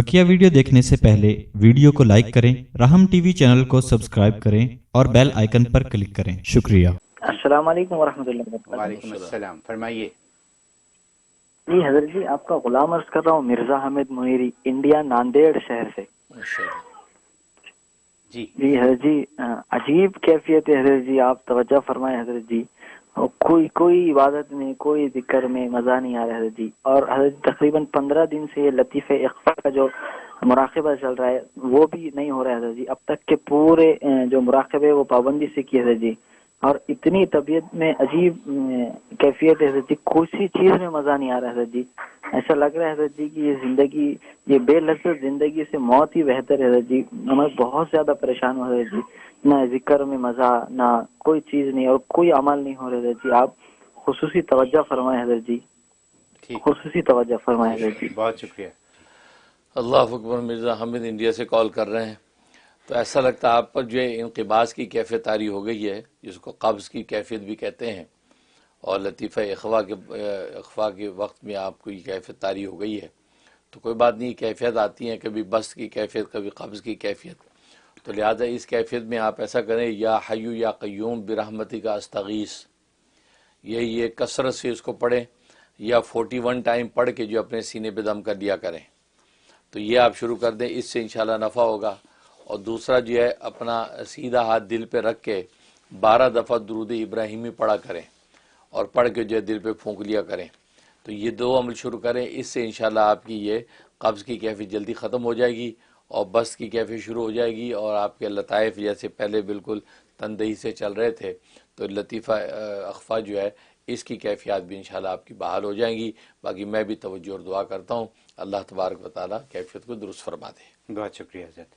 बकिया video देखने से पहले वीडियो को लाइक करें, राहम टीवी चैनल को सब्सक्राइब करें और बेल आइकन पर क्लिक करें। शुक्रिया। अस्सलाम वालेकुम वरहमतुल्लाहि वबरकातुहू। वालेकुम अस्सलाम, फरमाइए। जी हजरत जी, आपका गुलाम अर्ज कर रहा हूँ, मिर्जा हामिद मुनीरी, इंडिया, नांदेड़ शहर से। जी जी हजरत जी, अजीब कैफियत है हजरत जी, आप तवज्जो फरमाएं हजरत जी। और कोई इबादत में, कोई जिक्र में मज़ा नहीं आ रहा है हजरत जी। और हजरत तकरीबन 15 दिन से ये लतीफ़े इख्फा का जो मुराक़बा चल रहा है वो भी नहीं हो रहा है हजरत जी। अब तक के पूरे जो मुराक़बे वो पाबंदी से किए हजरत जी। और इतनी तबीयत में अजीब कैफियत है हजरत जी, किसी चीज़ में मज़ा नहीं आ रहा है हजरत जी। ऐसा लग रहा है हजरत जी कि ये जिंदगी, ये बेलज़्ज़त जिंदगी से मौत ही बेहतर है हजरत जी। मैं बहुत ज्यादा परेशान हूँ हजरत जी, ना जिक्र में मजा, ना कोई चीज नहीं, और कोई अमल नहीं हो रहा हजरत जी। आप खुसूसी तवज्जो फरमाएं हजरत जी, ठीक, खुसूसी तवज्जो फरमाएं हजरत जी। बहुत शुक्रिया। अल्लाह अकबर। मिर्ज़ा हामिद इंडिया से कॉल कर रहे हैं। तो ऐसा लगता है आप पर जो है इनक़िबास की कैफियत तारी हो गई है, जिसको कब्ज़ की कैफियत भी कहते हैं, और लतीफ़ा इख्वा के वक्त में आपको ये कैफियत तारी हो गई है। तो कोई बात नहीं, कैफियत आती हैं, कभी बस की कैफियत, कभी कब्ज़ की कैफियत। तो लिहाजा इस कैफियत में आप ऐसा करें, या हय्यू या क़य्यूम बिरहमतिका अस्तगीस, ये कसरत से इसको पढ़ें, या 41 टाइम पढ़ के जो अपने सीने पे दम कर लिया करें। तो ये आप शुरू कर दें, इससे इंशाल्लाह नफ़ा होगा। और दूसरा जो है, अपना सीधा हाथ दिल पे रख के 12 दफ़ा दुरूद इब्राहिमी पढ़ा करें, और पढ़ के जो है दिल पे फूंक लिया करें। तो ये दो अमल शुरू करें, इससे इंशाल्लाह आपकी ये कब्ज़ की कैफियत जल्दी ख़त्म हो जाएगी और बस की कैफियत शुरू हो जाएगी। और आपके लताइफ़ जैसे पहले बिल्कुल तनदही से चल रहे थे, तो लतीफ़ा अख्फा जो है इसकी कैफियत भी इंशाल्लाह आपकी बहाल हो जाएंगी। बाकी मैं भी तवज्जो और दुआ करता हूँ, अल्लाह तबारक व तआला कैफियत को दुरुस्त फरमा दे। बहुत शुक्रिया हज़रत।